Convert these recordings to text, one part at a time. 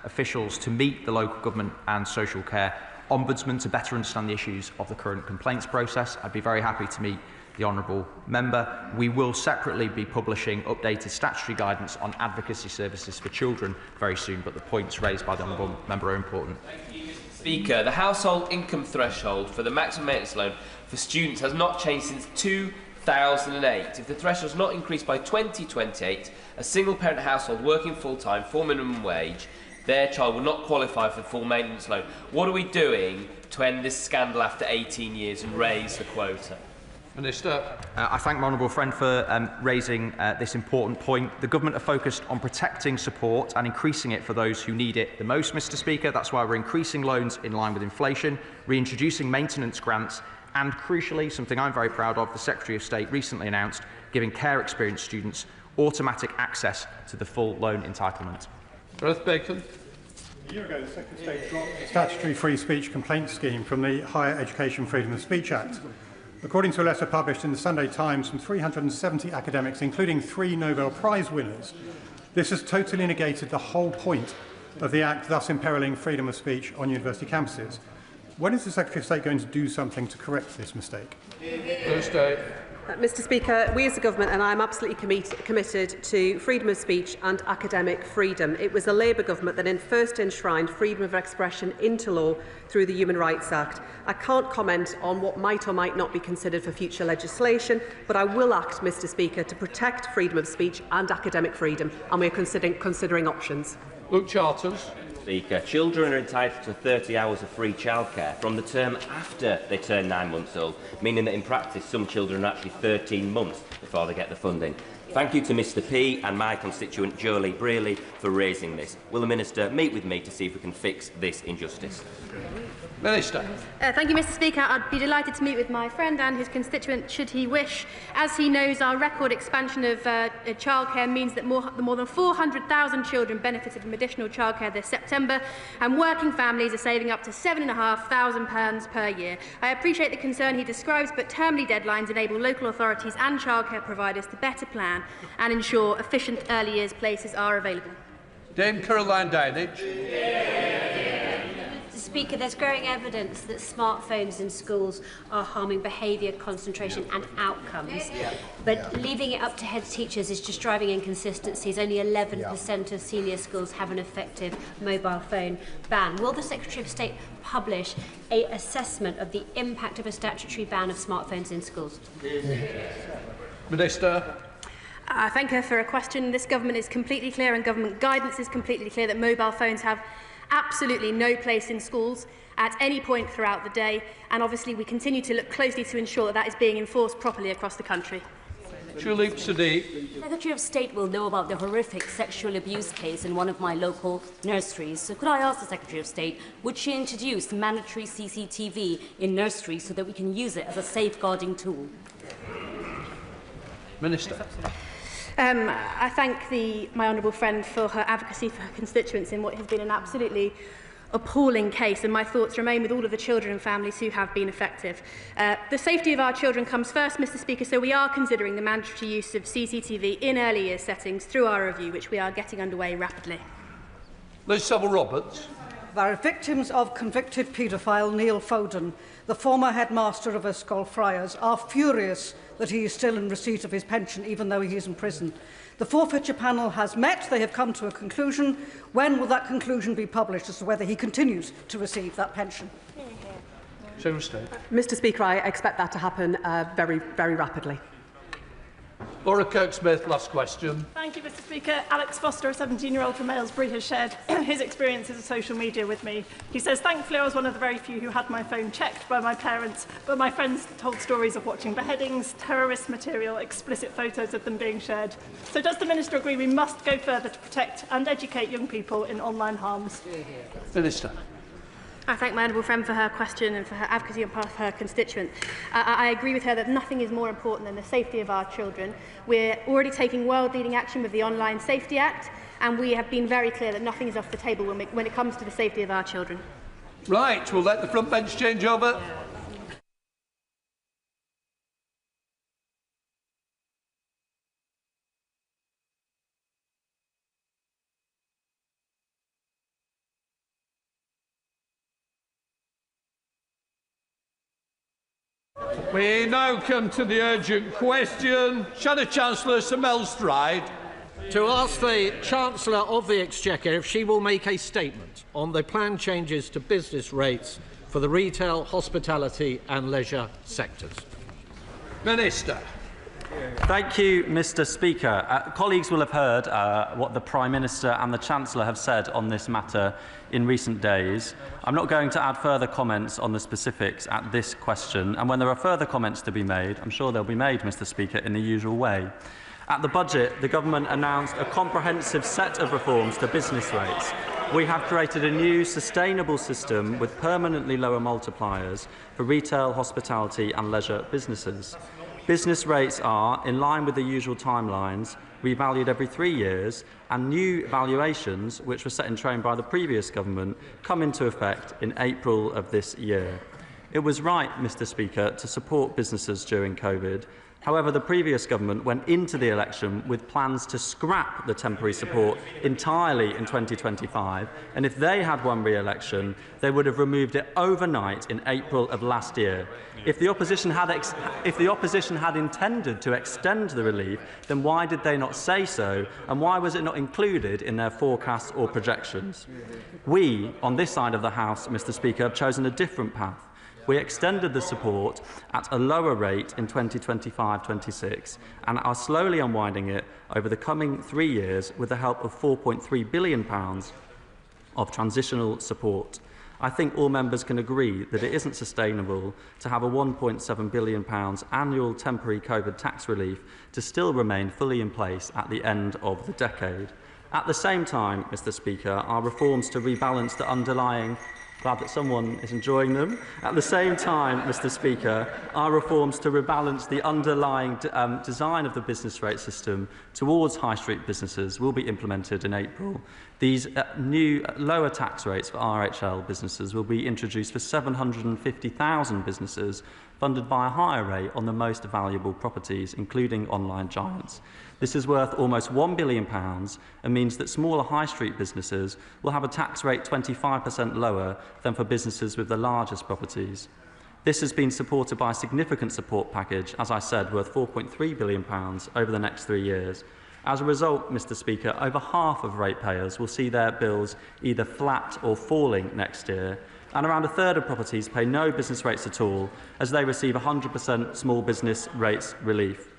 officials to meet the local government and social care ombudsman to better understand the issues of the current complaints process. I'd be very happy to meet the honourable member. We will separately be publishing updated statutory guidance on advocacy services for children very soon, but the points raised by the honourable member are important. Speaker, the household income threshold for the maximum maintenance loan for students has not changed since 2008. If the threshold is not increased by 2028, a single-parent household working full-time for minimum wage, their child will not qualify for the full maintenance loan. What are we doing to end this scandal after 18 years and raise the quota? Minister. I thank my honourable friend for raising this important point. The government are focused on protecting support and increasing it for those who need it the most, Mr Speaker. That's why we're increasing loans in line with inflation, reintroducing maintenance grants and, crucially, something I'm very proud of, the Secretary of State recently announced, giving care experience students automatic access to the full loan entitlement. Gareth Bacon. A year ago, the Secretary of State dropped the statutory free speech complaint scheme from the Higher Education Freedom of Speech Act. According to a letter published in the Sunday Times from 370 academics, including 3 Nobel Prize winners, this has totally negated the whole point of the Act, thus imperiling freedom of speech on university campuses. When is the Secretary of State going to do something to correct this mistake? Mr Speaker, we as a government, and I am absolutely committed to freedom of speech and academic freedom. It was the Labour government that first enshrined freedom of expression into law through the Human Rights Act. I can't comment on what might or might not be considered for future legislation, but I will act, Mr Speaker, to protect freedom of speech and academic freedom, and we are considering options. Luke Charters. Speaker, children are entitled to 30 hours of free childcare from the term after they turn 9 months old, meaning that in practice some children are actually 13 months before they get the funding. Thank you to Mr P and my constituent Jolie Brearley for raising this. Will the Minister meet with me to see if we can fix this injustice? Minister. Thank you, Mr Speaker. I'd be delighted to meet with my friend and his constituent should he wish. As he knows, our record expansion of childcare means that more than 400,000 children benefited from additional childcare this September, and working families are saving up to £7,500 per year. I appreciate the concern he describes, but termly deadlines enable local authorities and childcare providers to better plan and ensure efficient early years places are available. Dame Caroline Downage. Speaker, there's growing evidence that smartphones in schools are harming behaviour, concentration and outcomes. But leaving it up to head teachers is just driving inconsistencies. Only 11% of senior schools have an effective mobile phone ban. Will the Secretary of State publish an assessment of the impact of a statutory ban of smartphones in schools? Minister. Thank her for a question. This government is completely clear and government guidance is completely clear that mobile phones have absolutely no place in schools at any point throughout the day, and obviously we continue to look closely to ensure that that is being enforced properly across the country. Tulip Sadiq. The Secretary of State will know about the horrific sexual abuse case in one of my local nurseries. So could I ask the Secretary of State, would she introduce mandatory CCTV in nurseries so that we can use it as a safeguarding tool? Minister. I thank my honourable friend for her advocacy for her constituents in what has been an absolutely appalling case, and my thoughts remain with all of the children and families who have been affected. The safety of our children comes first, Mr Speaker, so we are considering the mandatory use of CCTV in early years settings through our review, which we are getting underway rapidly. Liz Saville-Roberts. They are victims of convicted paedophile Neil Foden, the former headmaster of Yscol Friars, are furious that he is still in receipt of his pension even though he is in prison. The forfeiture panel has met. They have come to a conclusion. When will that conclusion be published as to whether he continues to receive that pension? Mr Speaker, I expect that to happen very, very rapidly. Laura Kirk-Smith, last question. Thank you, Mr Speaker. Alex Foster, a 17-year-old from Aylesbury, has shared his experiences of social media with me. He says, thankfully, I was one of the very few who had my phone checked by my parents, but my friends told stories of watching beheadings, terrorist material, explicit photos of them being shared. So does the Minister agree we must go further to protect and educate young people in online harms? Minister. I thank my honourable friend for her question and for her advocacy on behalf of her constituent. I agree with her that nothing is more important than the safety of our children. We're already taking world-leading action with the Online Safety Act, and we have been very clear that nothing is off the table when it comes to the safety of our children. Right, we'll let the front bench change over. We now come to the urgent question. Shadow Chancellor Sir Melstride. To ask the Chancellor of the Exchequer if she will make a statement on the planned changes to business rates for the retail, hospitality and leisure sectors. Minister. Thank you, Mr. Speaker. Colleagues will have heard what the Prime Minister and the Chancellor have said on this matter in recent days. I'm not going to add further comments on the specifics at this question, and when there are further comments to be made, I'm sure they'll be made, Mr. Speaker, in the usual way. At the budget, the government announced a comprehensive set of reforms to business rates. We have created a new sustainable system with permanently lower multipliers for retail, hospitality and leisure businesses. Business rates are, in line with the usual timelines, revalued every 3 years, and new valuations, which were set in train by the previous government, come into effect in April of this year. It was right, Mr. Speaker, to support businesses during COVID. However, the previous government went into the election with plans to scrap the temporary support entirely in 2025, and if they had won re-election, they would have removed it overnight in April of last year. If the opposition had intended to extend the relief, then why did they not say so, and why was it not included in their forecasts or projections? We, on this side of the House, Mr. Speaker, have chosen a different path. We extended the support at a lower rate in 2025-26 and are slowly unwinding it over the coming 3 years with the help of £4.3 billion of transitional support. I think all members can agree that it isn't sustainable to have a £1.7 billion annual temporary COVID tax relief to still remain fully in place at the end of the decade. At the same time, Mr. Speaker, our reforms to rebalance the underlying Glad that someone is enjoying them. At the same time, Mr. Speaker, our reforms to rebalance the underlying design of the business rate system towards high street businesses will be implemented in April. These new lower tax rates for RHL businesses will be introduced for 750,000 businesses, funded by a higher rate on the most valuable properties, including online giants. This is worth almost £1 billion and means that smaller high street businesses will have a tax rate 25% lower than for businesses with the largest properties. This has been supported by a significant support package, as I said, worth £4.3 billion over the next 3 years. As a result, Mr. Speaker, over half of ratepayers will see their bills either flat or falling next year, and around a third of properties pay no business rates at all, as they receive 100% small business rates relief.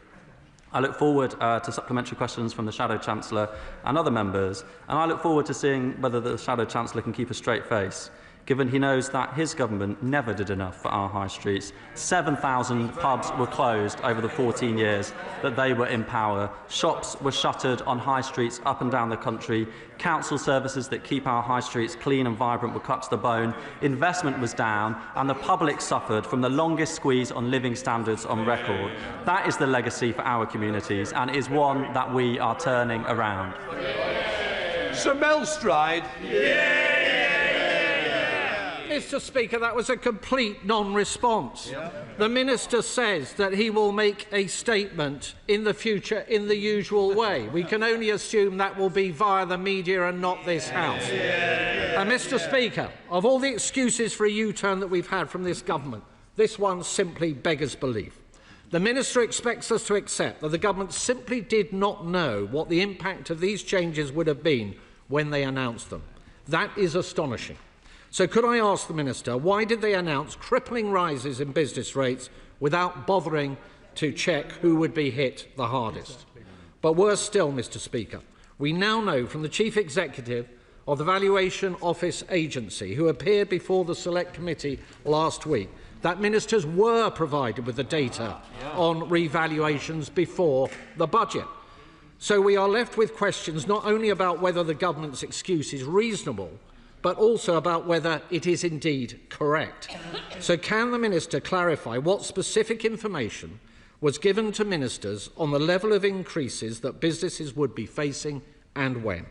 I look forward to supplementary questions from the Shadow Chancellor and other members, and I look forward to seeing whether the Shadow Chancellor can keep a straight face, given he knows that his government never did enough for our high streets. 7,000 pubs were closed over the 14 years that they were in power. Shops were shuttered on high streets up and down the country. Council services that keep our high streets clean and vibrant were cut to the bone. Investment was down, and the public suffered from the longest squeeze on living standards on record. That is the legacy for our communities, and is one that we are turning around. Sir Melstride. Mr. Speaker, that was a complete non-response. The Minister says that he will make a statement in the future in the usual way. We can only assume that will be via the media and not this House. Mr. Speaker, of all the excuses for a U-turn that we've had from this government, this one simply beggars belief. The Minister expects us to accept that the government simply did not know what the impact of these changes would have been when they announced them. That is astonishing. So could I ask the Minister, why did they announce crippling rises in business rates without bothering to check who would be hit the hardest? But worse still, Mr. Speaker, we now know from the Chief Executive of the Valuation Office Agency, who appeared before the Select Committee last week, that ministers were provided with the data on revaluations before the budget. So we are left with questions not only about whether the government's excuse is reasonable, but also about whether it is indeed correct. So can the Minister clarify what specific information was given to ministers on the level of increases that businesses would be facing and when?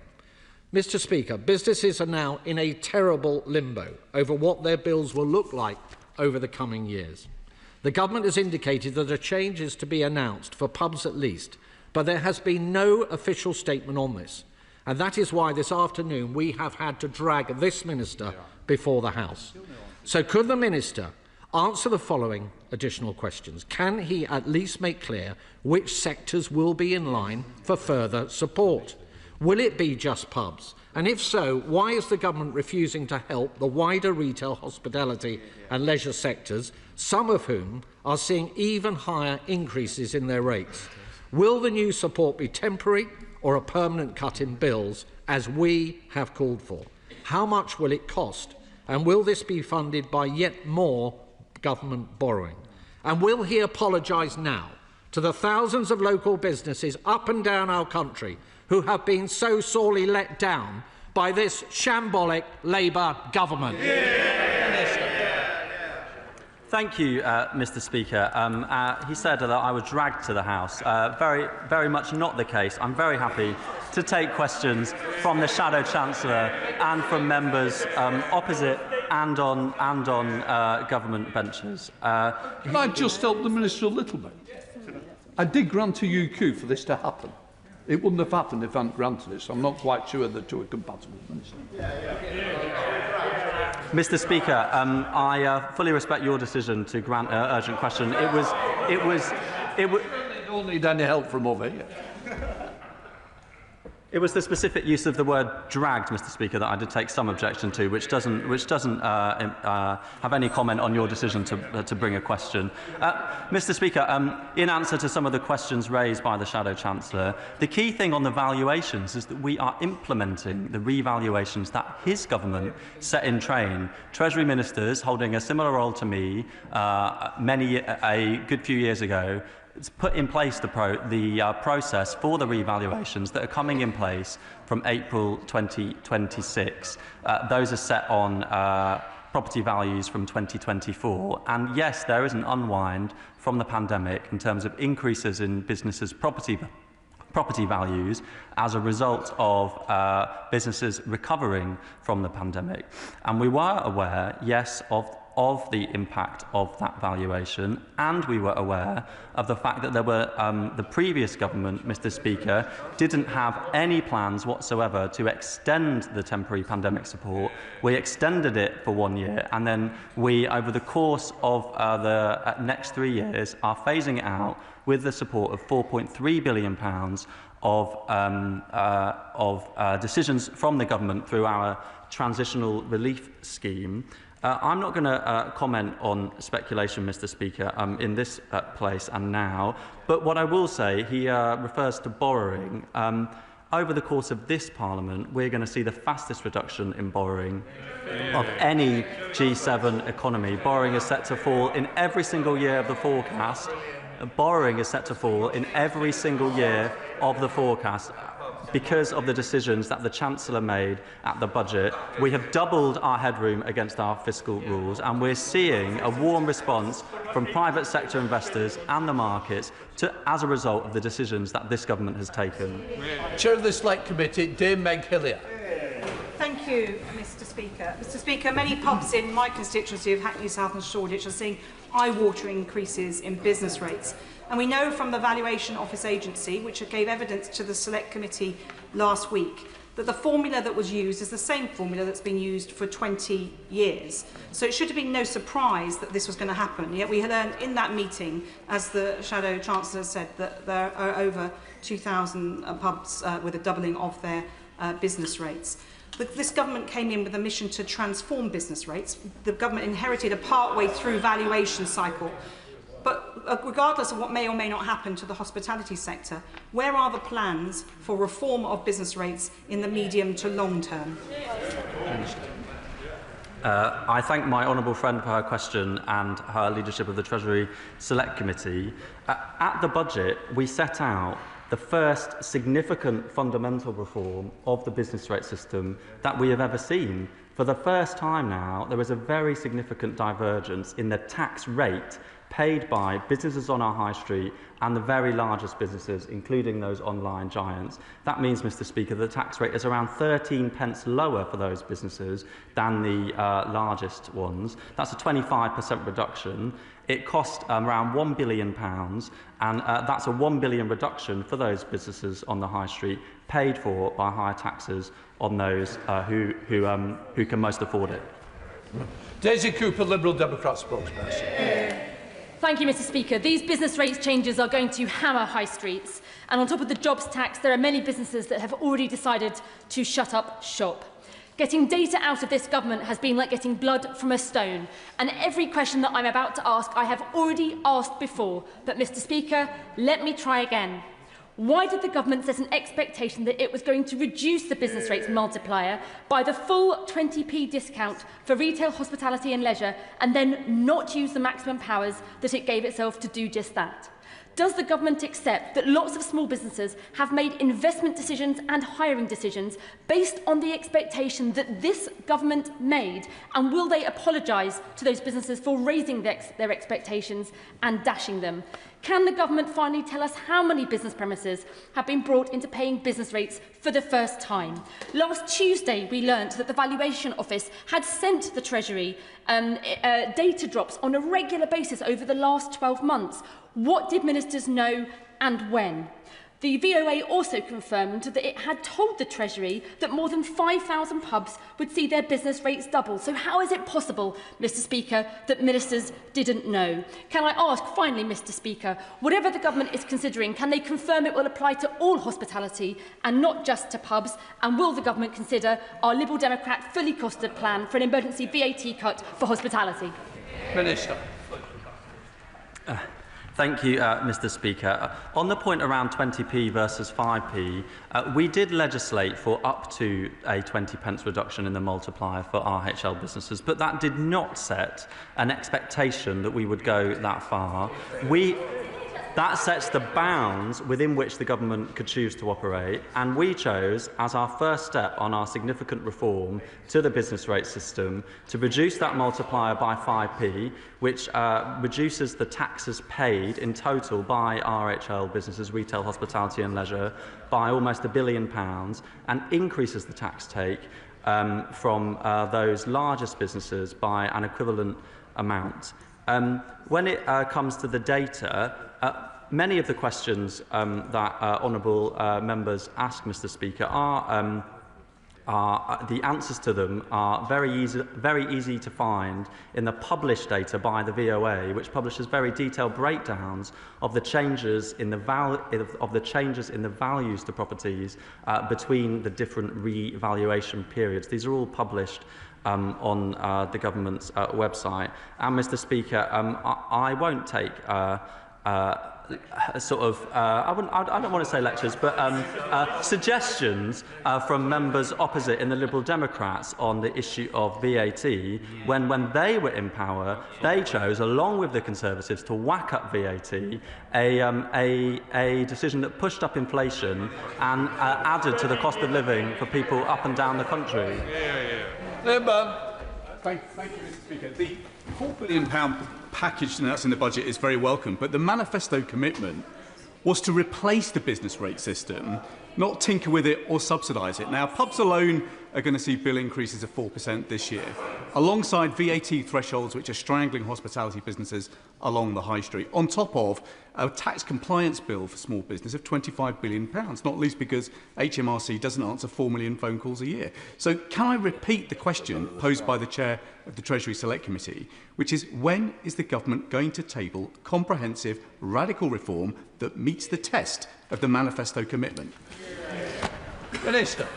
Mr. Speaker, businesses are now in a terrible limbo over what their bills will look like over the coming years. The government has indicated that a change is to be announced for pubs at least, but there has been no official statement on this. And that is why this afternoon we have had to drag this Minister before the House. So could the Minister answer the following additional questions. Can he at least make clear which sectors will be in line for further support? Will it be just pubs? And if so, why is the government refusing to help the wider retail, hospitality and leisure sectors, some of whom are seeing even higher increases in their rates? Will the new support be temporary or a permanent cut in bills, as we have called for? How much will it cost? And will this be funded by yet more government borrowing? And will he apologise now to the thousands of local businesses up and down our country who have been so sorely let down by this shambolic Labour government? Thank you, Mr. Speaker. He said that I was dragged to the House. Very much not the case. I'm very happy to take questions from the Shadow Chancellor and from members opposite and on government benches. Can I just help the Minister a little bit? I did grant a UQ for this to happen. It wouldn't have happened if I hadn't granted it, so I'm not quite sure the two are compatible, Minister. Mr. Speaker, I fully respect your decision to grant an urgent question. They don't need any help from over here. It was the specific use of the word dragged, Mr. Speaker, that I did take some objection to, which doesn't have any comment on your decision to bring a question. Mr. Speaker, in answer to some of the questions raised by the Shadow Chancellor, the key thing on the valuations is that we are implementing the revaluations that his government set in train. Treasury ministers holding a similar role to me a good few years ago put in place the process for the revaluations that are coming in place from April 2026. Those are set on property values from 2024. And yes, there is an unwind from the pandemic in terms of increases in businesses' property values as a result of businesses recovering from the pandemic. And we were aware, yes, of the impact of that valuation, and we were aware of the fact that there were the previous government, Mr. Speaker, didn't have any plans whatsoever to extend the temporary pandemic support. We extended it for 1 year, and then we, over the course of the next 3 years, are phasing it out with the support of £4.3 billion of decisions from the government through our transitional relief scheme. I'm not going to comment on speculation, Mr. Speaker, in this place and now, but what I will say, he refers to borrowing. Over the course of this Parliament, we're going to see the fastest reduction in borrowing of any G7 economy. Borrowing is set to fall in every single year of the forecast. Borrowing is set to fall in every single year of the forecast. Because of the decisions that the Chancellor made at the budget, we have doubled our headroom against our fiscal rules, and we're seeing a warm response from private sector investors and the markets as a result of the decisions that this government has taken. Chair of the Select Committee, Dame Meg Hillier. Thank you, Mr. Speaker. Mr. Speaker, many pubs in my constituency of Hackney South and Shoreditch are seeing eye-watering increases in business rates. And we know from the Valuation Office Agency, which gave evidence to the Select Committee last week, that the formula that was used is the same formula that's been used for 20 years. So it should have been no surprise that this was going to happen. Yet we learned in that meeting, as the Shadow Chancellor said, that there are over 2,000 pubs with a doubling of their business rates. This government came in with a mission to transform business rates. The government inherited a part-way through valuation cycle. But regardless of what may or may not happen to the hospitality sector, where are the plans for reform of business rates in the medium to long term? I thank my honourable friend for her question and her leadership of the Treasury Select Committee. At the budget, we set out the first significant fundamental reform of the business rate system that we have ever seen. For the first time now, there is a very significant divergence in the tax rate paid by businesses on our high street and the very largest businesses, including those online giants. That means, Mr. Speaker, the tax rate is around 13 pence lower for those businesses than the largest ones. That's a 25% reduction. It cost around £1 billion, and that's a £1 billion reduction for those businesses on the high street, paid for by higher taxes on those who can most afford it. Daisy Cooper, Liberal Democrat spokesperson. Thank you, Mr. Speaker. These business rates changes are going to hammer high streets. And on top of the jobs tax, there are many businesses that have already decided to shut up shop. Getting data out of this government has been like getting blood from a stone. And every question that I'm about to ask, I have already asked before. But, Mr. Speaker, let me try again. Why did the government set an expectation that it was going to reduce the business rates multiplier by the full 20p discount for retail, hospitality and leisure and then not use the maximum powers that it gave itself to do just that? Does the government accept that lots of small businesses have made investment decisions and hiring decisions based on the expectation that this government made? And will they apologise to those businesses for raising their expectations and dashing them? Can the government finally tell us how many business premises have been brought into paying business rates for the first time? Last Tuesday, we learnt that the Valuation Office had sent the Treasury data drops on a regular basis over the last 12 months. What did ministers know and when? The VOA also confirmed that it had told the Treasury that more than 5,000 pubs would see their business rates double. So how is it possible, Mr. Speaker, that ministers didn't know? Can I ask, finally, Mr. Speaker, whatever the government is considering, can they confirm it will apply to all hospitality and not just to pubs? And will the government consider our Liberal Democrat fully costed plan for an emergency VAT cut for hospitality? Minister. Thank you, Mr. Speaker. On the point around 20p versus 5p, we did legislate for up to a 20p reduction in the multiplier for RHL businesses, but that did not set an expectation that we would go that far. That sets the bounds within which the government could choose to operate, and we chose, as our first step on our significant reform to the business rate system, to reduce that multiplier by 5p, which reduces the taxes paid in total by RHL businesses, retail, hospitality and leisure, by almost £1 billion, and increases the tax take from those largest businesses by an equivalent amount. When it comes to the data, many of the questions that honourable members ask, Mr. Speaker, are the answers to them are very easy to find in the published data by the VOA, which publishes very detailed breakdowns of the changes in the values to properties between the different revaluation periods. These are all published on the government's website. And, Mr. Speaker, I won't take I don't want to say lectures, but suggestions from members opposite in the Liberal Democrats on the issue of VAT. When they were in power, they chose, along with the Conservatives, to whack up VAT, a decision that pushed up inflation and added to the cost of living for people up and down the country. Thank you, Mr. Speaker. The £4 billion package announced in the budget is very welcome, but the manifesto commitment was to replace the business rate system, not tinker with it or subsidise it. Now, pubs alone are going to see bill increases of 4% this year, alongside VAT thresholds which are strangling hospitality businesses along the high street, on top of a tax compliance bill for small business of £25 billion, not least because HMRC doesn't answer 4 million phone calls a year. So can I repeat the question posed by the Chair of the Treasury Select Committee, which is, when is the government going to table comprehensive, radical reform that meets the test of the manifesto commitment? Minister.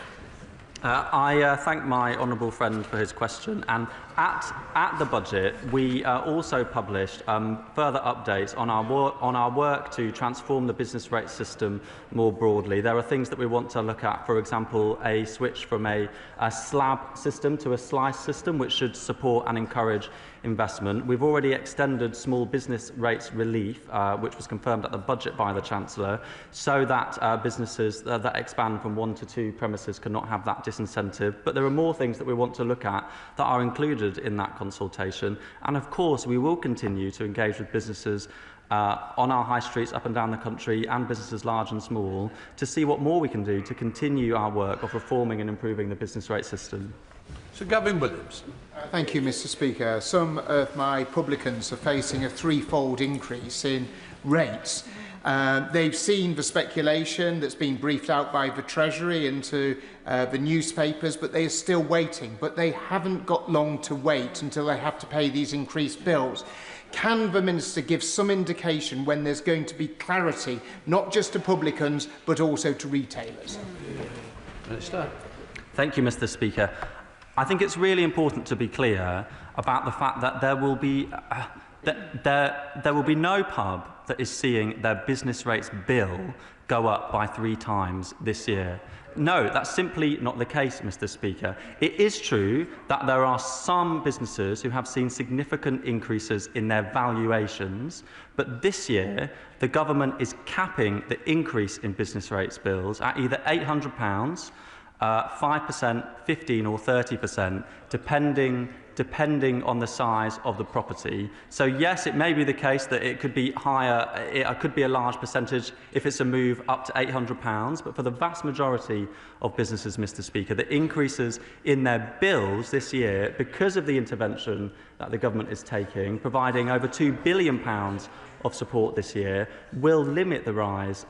I thank my honourable friend for his question, and at the budget we also published further updates on our work to transform the business rate system more broadly. There are things that we want to look at, for example, a switch from a slab system to a slice system, which should support and encourage investment. We've already extended small business rates relief, which was confirmed at the budget by the Chancellor, so that businesses that expand from 1 to 2 premises cannot have that disincentive. But there are more things that we want to look at that are included in that consultation. And of course, we will continue to engage with businesses on our high streets up and down the country, and businesses large and small, to see what more we can do to continue our work of reforming and improving the business rate system. Sir Gavin Williams. Thank you, Mr. Speaker. Some of my publicans are facing a threefold increase in rates. They've seen the speculation that's been briefed out by the Treasury into the newspapers, but they are still waiting. But they haven't got long to wait until they have to pay these increased bills. Can the Minister give some indication when there's going to be clarity, not just to publicans, but also to retailers? Minister. Thank you, Mr. Speaker. I think it's really important to be clear about the fact that there will be no pub that is seeing their business rates bill go up by 3 times this year. No, that's simply not the case, Mr. Speaker. It is true that there are some businesses who have seen significant increases in their valuations, but this year the government is capping the increase in business rates bills at either £800, 5%, 15 or 30%, depending on the size of the property. So yes, it may be the case that it could be higher, it could be a large percentage if it's a move up to £800, but for the vast majority of businesses, Mr. Speaker, the increases in their bills this year, because of the intervention that the government is taking, providing over £2 billion of support this year, will limit the rise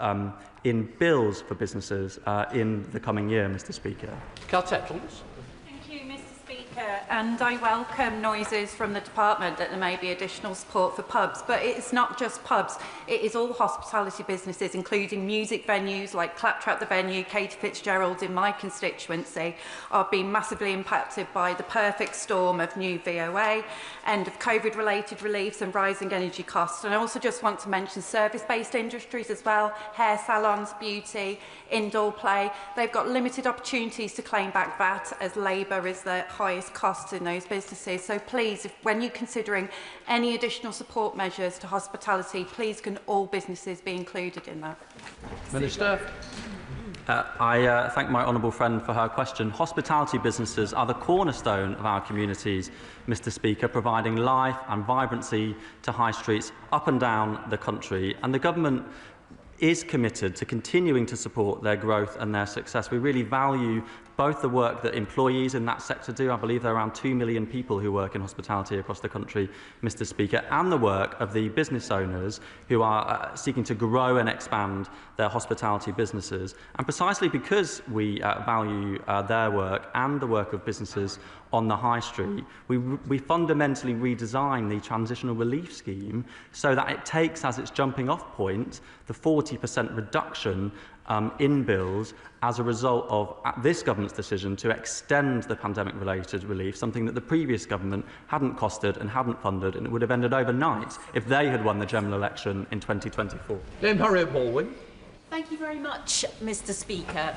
in bills for businesses in the coming year, Mr. Speaker. And I welcome noises from the department that there may be additional support for pubs, but it's not just pubs, it is all hospitality businesses, including music venues like Claptrap the Venue, Katie Fitzgerald in my constituency, are being massively impacted by the perfect storm of new VOA, end of COVID-related reliefs and rising energy costs. And I also just want to mention service-based industries as well, hair salons, beauty, indoor play. They've got limited opportunities to claim back VAT as labour is the highest cost in those businesses. So please, when you're considering any additional support measures to hospitality, please can all businesses be included in that? Minister. I thank my honourable friend for her question. Hospitality businesses are the cornerstone of our communities, Mr. Speaker, providing life and vibrancy to high streets up and down the country. And the government is committed to continuing to support their growth and their success. We really value both the work that employees in that sector do. I believe there are around 2 million people who work in hospitality across the country, Mr. Speaker, and the work of the business owners who are seeking to grow and expand their hospitality businesses. And precisely because we value their work and the work of businesses on the high street, we fundamentally redesign the transitional relief scheme so that it takes as its jumping off point the 40% reduction in bills as a result of this government's decision to extend the pandemic-related relief, something that the previous government hadn't costed and hadn't funded, and it would have ended overnight if they had won the general election in 2024. Harriet Baldwin. Thank you very much, Mr. Speaker.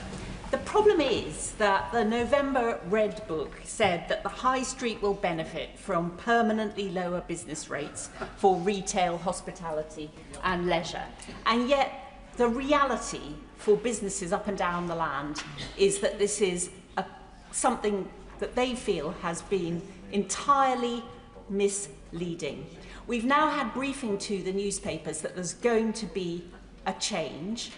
The problem is that the November Red Book said that the High Street will benefit from permanently lower business rates for retail, hospitality and leisure. And yet the reality for businesses up and down the land is that this is something that they feel has been entirely misleading. We've now had briefing to the newspapers that there's going to be a change,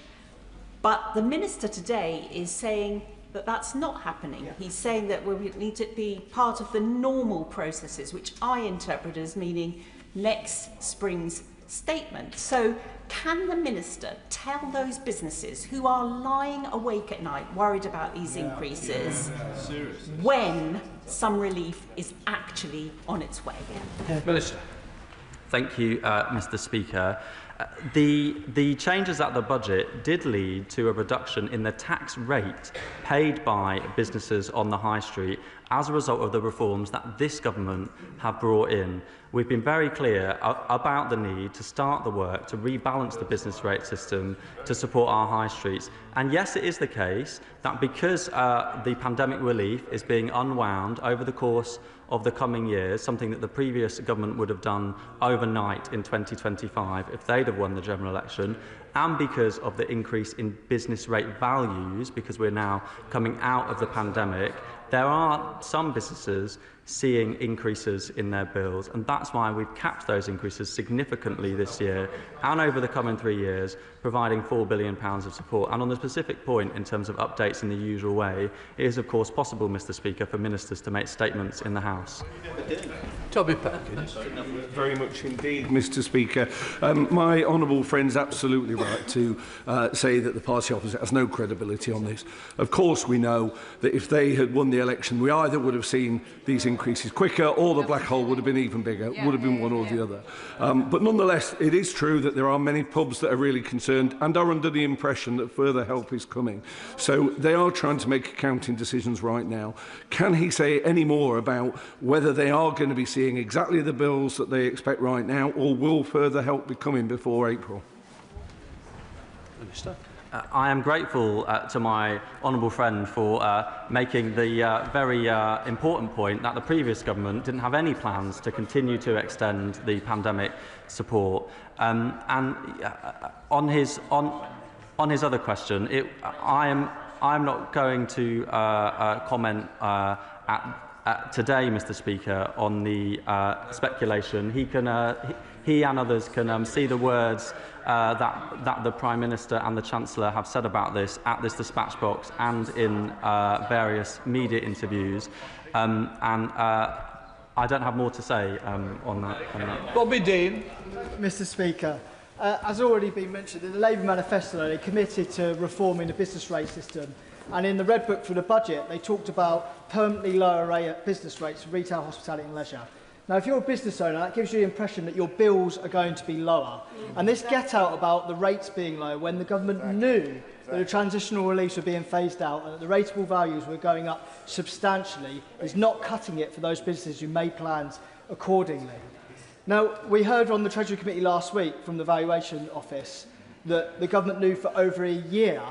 but the Minister today is saying that that's not happening. He's saying that we need to be part of the normal processes, which I interpret as meaning next spring's statement. So can the Minister tell those businesses who are lying awake at night worried about these increases when some relief is actually on its way? Minister. Thank you, Mr. Speaker. The changes at the budget did lead to a reduction in the tax rate paid by businesses on the high street as a result of the reforms that this government have brought in. We've been very clear about the need to start the work to rebalance the business rate system to support our high streets. And yes, it is the case that because the pandemic relief is being unwound over the course of the coming years, something that the previous government would have done overnight in 2025 if they'd have won the general election, and because of the increase in business rate values, because we're now coming out of the pandemic, there are some businesses seeing increases in their bills, and that's why we've capped those increases significantly this year and over the coming 3 years, providing £4 billion of support. And on the specific point in terms of updates in the usual way, it is of course possible, Mr Speaker, for ministers to make statements in the House. Toby Perkins. Very much indeed, Mr Speaker. My honourable friend's absolutely right to say that the party opposite has no credibility on this. Of course we know that if they had won the election, we either would have seen these increases quicker or the black hole would have been even bigger, would have been one or the other. But nonetheless, it is true that there are many pubs that are really concerned and are under the impression that further help is coming. So they are trying to make accounting decisions right now. Can he say any more about whether they are going to be seeing exactly the bills that they expect right now, or will further help be coming before April? Minister. I am grateful to my honourable friend for making the very important point that the previous government didn't have any plans to continue to extend the pandemic support. And on his other question, I am not going to comment today, Mr Speaker, on the speculation. He and others can see the words that the Prime Minister and the Chancellor have said about this at this dispatch box and in various media interviews. I don't have more to say on that. Bobby Dean. Mr Speaker, as already been mentioned, in the Labour manifesto they committed to reforming the business rate system, and in the Red Book for the budget they talked about permanently lower business rates for retail, hospitality and leisure. Now, if you're a business owner, that gives you the impression that your bills are going to be lower. And this get out about the rates being low when the government knew that the transitional reliefs were being phased out and that the rateable values were going up substantially is not cutting it for those businesses who made plans accordingly. Now, we heard on the Treasury Committee last week from the Valuation Office that the government knew for over a year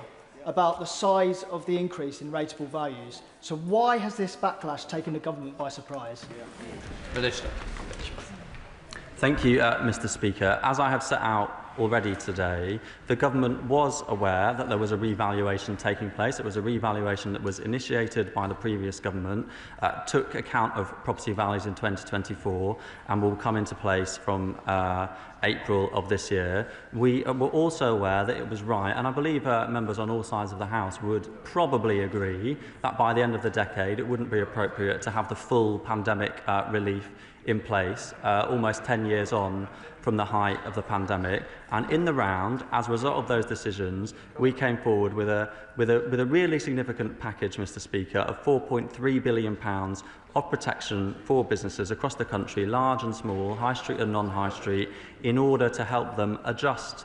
about the size of the increase in rateable values. So why has this backlash taken the government by surprise? Minister. Thank you, Mr Speaker. As I have set out already today, the government was aware that there was a revaluation taking place. It was a revaluation that was initiated by the previous government, took account of property values in 2024 and will come into place from April of this year. We were also aware that it was right, and I believe members on all sides of the House would probably agree that by the end of the decade it wouldn't be appropriate to have the full pandemic relief in place, almost 10 years on from the height of the pandemic. And in the round, as a result of those decisions, we came forward with a really significant package, Mr Speaker, of £4.3 billion of protection for businesses across the country, large and small, high street and non-high street, in order to help them adjust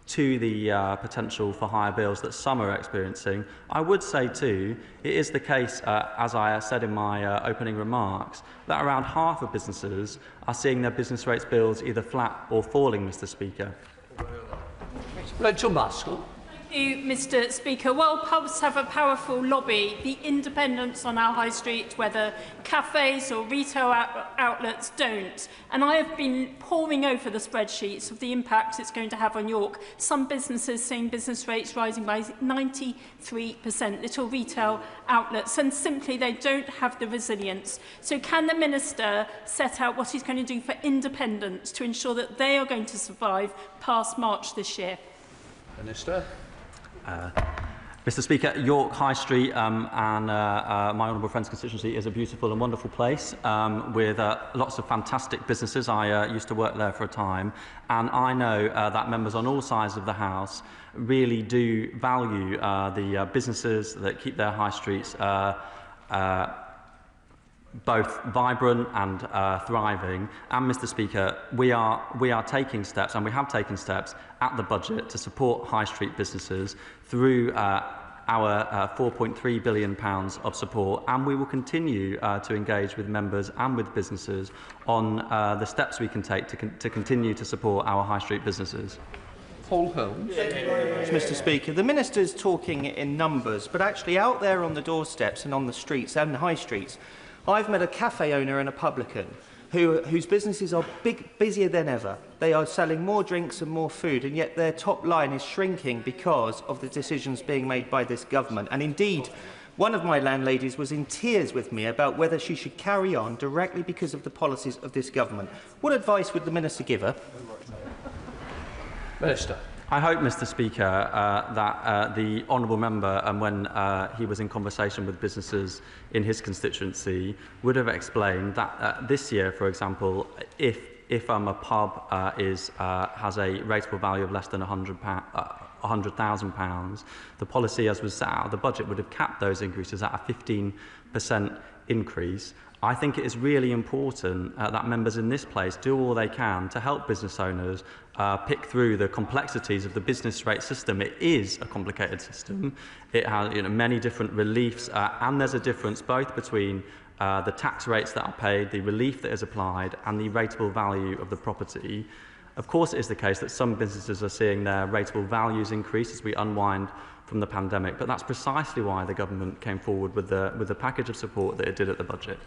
to the potential for higher bills that some are experiencing. I would say too, it is the case, as I said in my opening remarks, that around half of businesses are seeing their business rates bills either flat or falling, Mr Speaker. Rachel Maskell. Thank you, Mr Speaker. While pubs have a powerful lobby, the independents on our high street, whether cafes or retail outlets, don't. And I have been poring over the spreadsheets of the impact it's going to have on York. Some businesses seeing business rates rising by 93%, little retail outlets, and simply they don't have the resilience. So can the Minister set out what he's going to do for independents to ensure that they are going to survive past March this year? Minister. Mr Speaker, York High Street and my honourable friend's constituency is a beautiful and wonderful place with lots of fantastic businesses. I used to work there for a time, and I know that members on all sides of the House really do value the businesses that keep their high streets both vibrant and thriving. And Mr Speaker, we are taking steps, and we have taken steps at the budget to support high street businesses through our £4.3 billion of support, and we will continue to engage with members and with businesses on the steps we can take to continue to support our high street businesses. Paul Holmes. Mr Speaker, the Minister is talking in numbers, but actually out there on the doorsteps and on the streets and high streets, I've met a cafe owner and a publican whose businesses are busier than ever. They are selling more drinks and more food, and yet their top line is shrinking because of the decisions being made by this government. And indeed, one of my landladies was in tears with me about whether she should carry on directly because of the policies of this government. What advice would the Minister give her? Minister. I hope, Mr Speaker, that the honourable member, and when he was in conversation with businesses in his constituency, would have explained that this year, for example, if a pub has a rateable value of less than £100,000, the policy as was set out, the budget would have capped those increases at a 15% increase. I think it is really important that members in this place do all they can to help business owners pick through the complexities of the business rate system. It is a complicated system. It has many different reliefs, and there's a difference both between the tax rates that are paid, the relief that is applied, and the rateable value of the property. Of course, it is the case that some businesses are seeing their rateable values increase as we unwind from the pandemic, but that's precisely why the government came forward with the package of support that it did at the budget.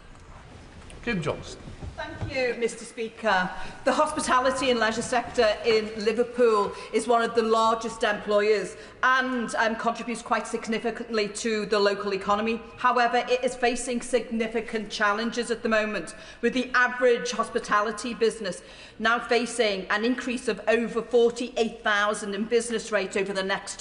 Kim Johnson. Thank you, Mr Speaker. The hospitality and leisure sector in Liverpool is one of the largest employers and contributes quite significantly to the local economy. However, it is facing significant challenges at the moment, with the average hospitality business now facing an increase of over 48,000 in business rate over the next